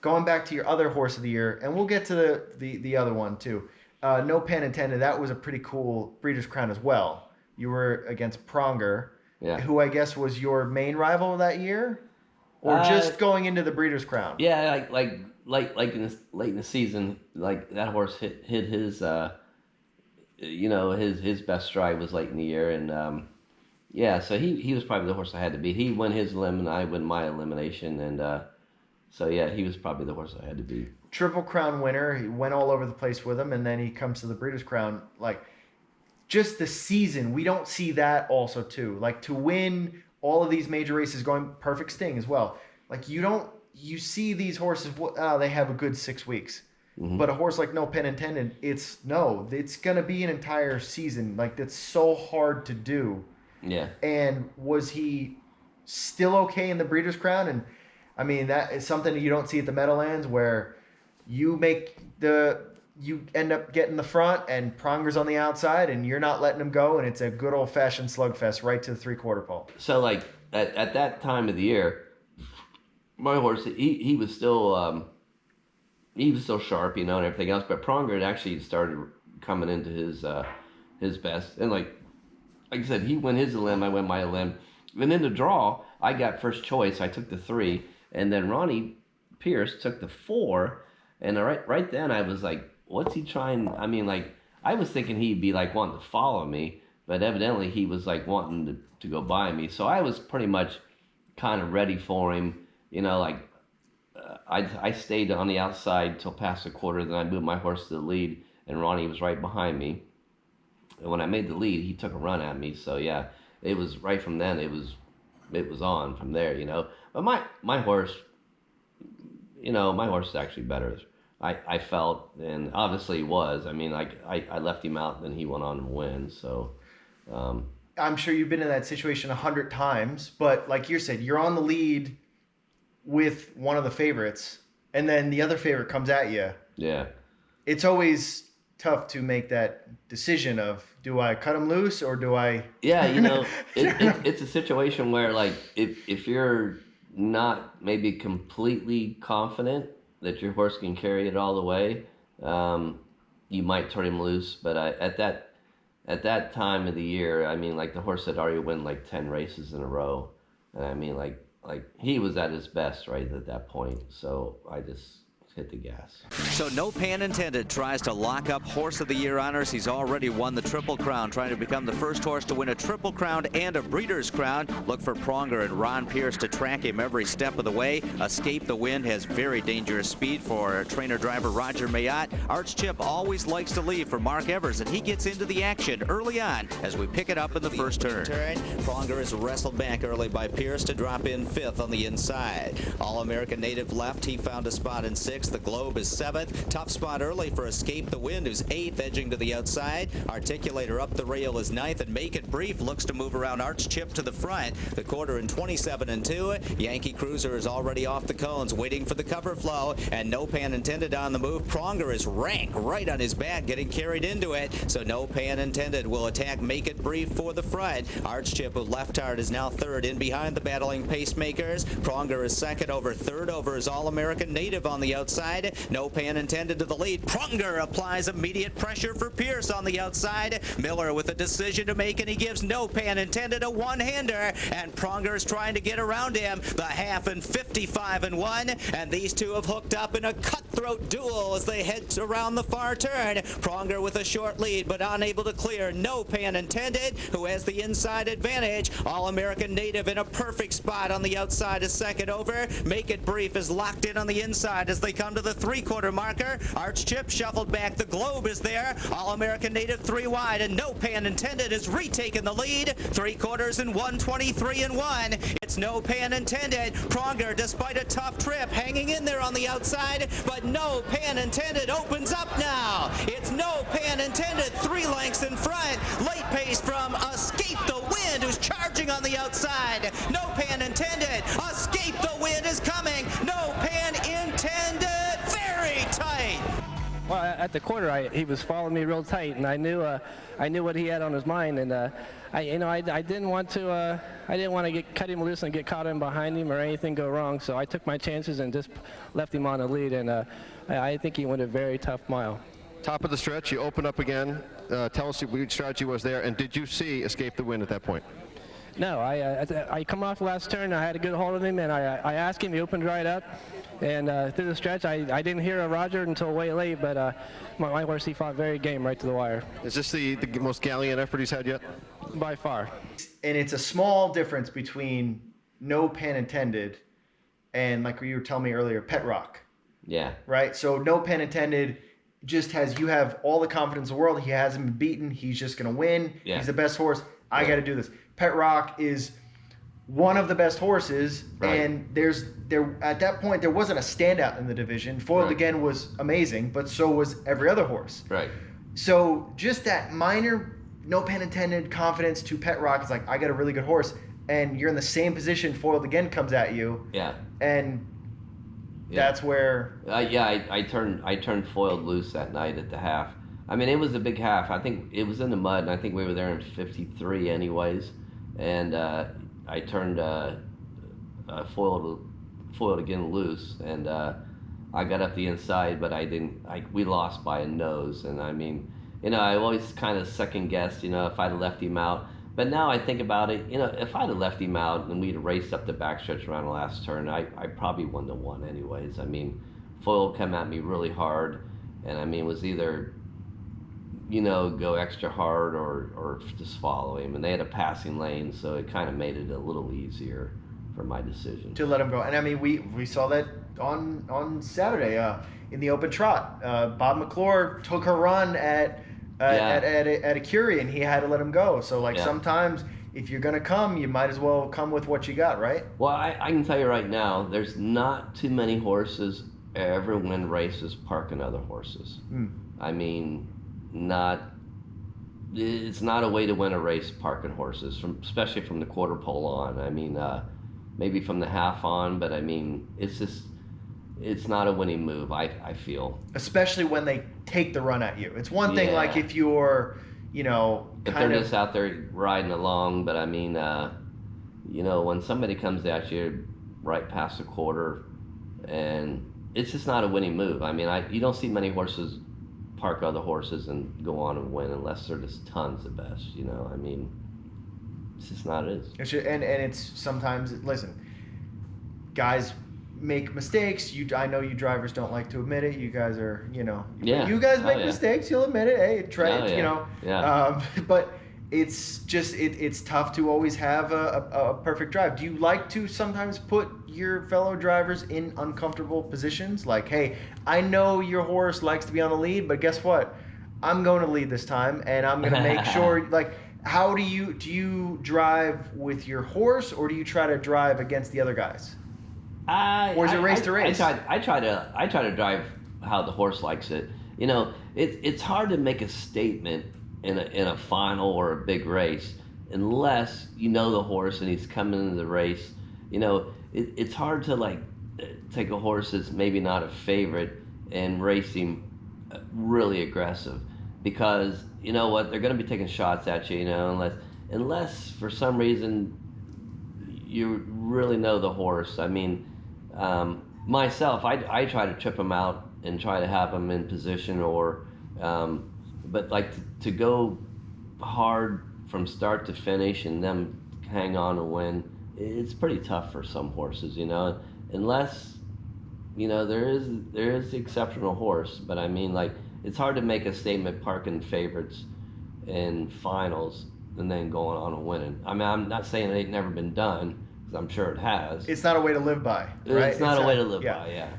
going back to your other horse of the year, and we'll get to the other one too. No pan intended. That was a pretty cool Breeders' Crown as well. You were against Pronger, Yeah. who I guess was your main rival that year, or just going into the Breeders' Crown. Yeah, like in late in the season, like that horse hit his his best stride was late in the year, and yeah, so he was probably the horse I had to beat. He won his limb, and I won my elimination, and so yeah, he was probably the horse I had to beat. Triple Crown winner. He went all over the place with him, and then he comes to the Breeders' Crown. Like, just the season, we don't see that also too. Like, to win all of these major races, going perfect sting as well. Like, you see these horses, they have a good 6 weeks. Mm-hmm. But a horse like No Pen Intended, it's going to be an entire season. Like, that's so hard to do. Yeah. And was he still okay in the Breeders' Crown? And, I mean, that is something that you don't see at the Meadowlands, where you end up getting the front and Pronger's on the outside and you're not letting him go, and it's a good old-fashioned slugfest right to the 3/4 pole. So, like, at that time of the year, my horse, he was still sharp, and everything else, but Pronger had actually started coming into his best. And like I said, he won his limb, I won my limb. And in the draw, I got first choice. I took the 3, and then Ronnie Pierce took the 4. And right then I was like, what's he trying? I mean, like, I was thinking he'd be like wanting to follow me, but evidently he was like wanting to go by me. So I was pretty much kind of ready for him. I stayed on the outside till past the quarter. Then I moved my horse to the lead, and Ronnie was right behind me. And when I made the lead, he took a run at me. So yeah, it was right from then. It was on from there. But my horse, my horse is actually better. I felt, and obviously he was. I mean, like, I left him out, and then he went on to win. So, I'm sure you've been in that situation 100 times, but like you said, you're on the lead with one of the favorites, and then the other favorite comes at you. Yeah. It's always tough to make that decision of, do I cut him loose or do I? Yeah, it's a situation where, like, if you're not maybe completely confident that your horse can carry it all the way, you might turn him loose. But at that time of the year, I mean, like, the horse had already won like 10 races in a row, and I mean, like he was at his best right at that point. So I just hit the gas. So No Pan Intended tries to lock up Horse of the Year honors. He's already won the Triple Crown, trying to become the first horse to win a Triple Crown and a Breeders' Crown. Look for Pronger and Ron Pierce to track him every step of the way. Escape the Wind has very dangerous speed for trainer-driver Roger Mayotte. Arch Chip always likes to leave for Mark Evers, and he gets into the action early on as we pick it up in the first turn. Pronger is wrestled back early by Pierce to drop in 5th on the inside. All-American Native left. He found a spot in 6th. The Globe is 7th. Tough spot early for Escape the Wind, who's 8th, edging to the outside. Articulator up the rail is 9th, and Make It Brief looks to move around Arch Chip to the front. The quarter in 27-2. Yankee Cruiser is already off the cones, waiting for the cover flow, and No Pan Intended on the move. Pronger is rank right on his back, getting carried into it, so No Pan Intended will attack Make It Brief for the front. Arch Chip, who left hard, is now 3rd in behind the battling pacemakers. Pronger is 2nd over, 3rd over is All-American Native on the outside. No Pan Intended to the lead. Pronger applies immediate pressure for Pierce on the outside. Miller with a decision to make, and he gives No Pan Intended a one-hander, and Pronger is trying to get around him. The half and 55-1, and these two have hooked up in a cutthroat duel as they head around the far turn. Pronger with a short lead, but unable to clear No Pan Intended, who has the inside advantage. All-American Native in a perfect spot on the outside is 2nd over. Make It Brief is locked in on the inside as they come to the 3/4 marker. Arch Chip shuffled back. The Globe is there. All-American Native 3 wide, and No Pan Intended has retaken the lead. 3/4 in 123-1. It's No Pan Intended. Pronger, despite a tough trip, hanging in there on the outside, but No Pan Intended opens up now. It's No Pan Intended 3 lengths in front. Late pace from Escape the Wind, who's charging on the outside. No Pan Intended. Escape the Wind is coming. No Pan Intended. Very tight. Well, at the quarter, he was following me real tight, and I knew what he had on his mind, and I didn't want to cut him loose and get caught in behind him or anything go wrong. So I took my chances and just left him on the lead, and I think he went a very tough mile. Top of the stretch, you open up again. Tell us what your strategy was there, and did you see Escape the Wind at that point? No, I come off the last turn. I had a good hold of him, and I asked him. He opened right up, and through the stretch, I didn't hear a Roger until way late. But my horse, he fought very game right to the wire. Is this the most gallant effort he's had yet? By far. And it's a small difference between, no pun intended, and like you were telling me earlier, Pet Rock. Yeah. Right. So no pun intended. Just you have all the confidence in the world. He hasn't been beaten. He's just gonna win. Yeah. He's the best horse. I got to do this. Pet Rock is one of the best horses, Right. and there at that point there wasn't a standout in the division. Foiled Right. Again was amazing, but so was every other horse. Right. So just that minor, no pun intended, confidence to Pet Rock is like, I got a really good horse, and you're in the same position. Foiled Again comes at you, Yeah. and Yeah. that's where. I turned Foiled loose that night at the half. I mean, it was a big half. I think it was in the mud, and I think we were there in 53 anyways. And I turned Foiled Again loose, and I got up the inside, but I didn't. We lost by a nose, and I mean, I always kind of second guessed, if I'd have left him out. But now I think about it, if I'd have left him out and we'd have raced up the backstretch around the last turn, I probably wouldn't have won anyways. I mean, Foiled come at me really hard, and I mean, was either go extra hard or just follow him. And they had a passing lane, so it kind of made it a little easier for my decision. To let him go. And I mean, we saw that on Saturday in the open trot. Bob McClure took her run at a Curie, and he had to let him go. So, sometimes if you're going to come, you might as well come with what you got, right? Well, I can tell you right now, there's not too many horses ever win races parking other horses. I mean, it's not a way to win a race parking horses, especially from the quarter pole on. I mean, maybe from the half on, but I mean, it's not a winning move, I feel. Especially when they take the run at you. It's one thing like if you're, if they're just out there riding along, but I mean, when somebody comes at you right past the quarter, and it's just not a winning move. I mean, you don't see many horses park other horses and go on and win unless they're just tons of best. I mean, it's just not it. And it's sometimes, listen, guys make mistakes. I know you drivers don't like to admit it. You guys are, you guys make mistakes. You'll admit it. Hey, try it. But it's just it's tough to always have a perfect drive. Do you like to sometimes put your fellow drivers in uncomfortable positions? Like, hey, I know your horse likes to be on the lead, but guess what? I'm going to lead this time, and I'm going to make sure. Like, how do you drive with your horse, or do you try to drive against the other guys? Or is it race to race? I try to drive how the horse likes it. It's hard to make a statement in a final or a big race unless you know the horse and he's coming into the race. It's hard to take a horse that's maybe not a favorite and race him really aggressive, because you know what, they're going to be taking shots at you. Unless for some reason you really know the horse. I mean, myself, I try to trip him out and try to have him in position, but to go hard from start to finish and them hang on and win, it's pretty tough for some horses, unless there is the exceptional horse. But I mean, it's hard to make a statement parking favorites in finals and then going on and winning. I mean, I'm not saying it ain't never been done, because I'm sure it has. It's not a way to live by, right? It's not a way to live by, yeah.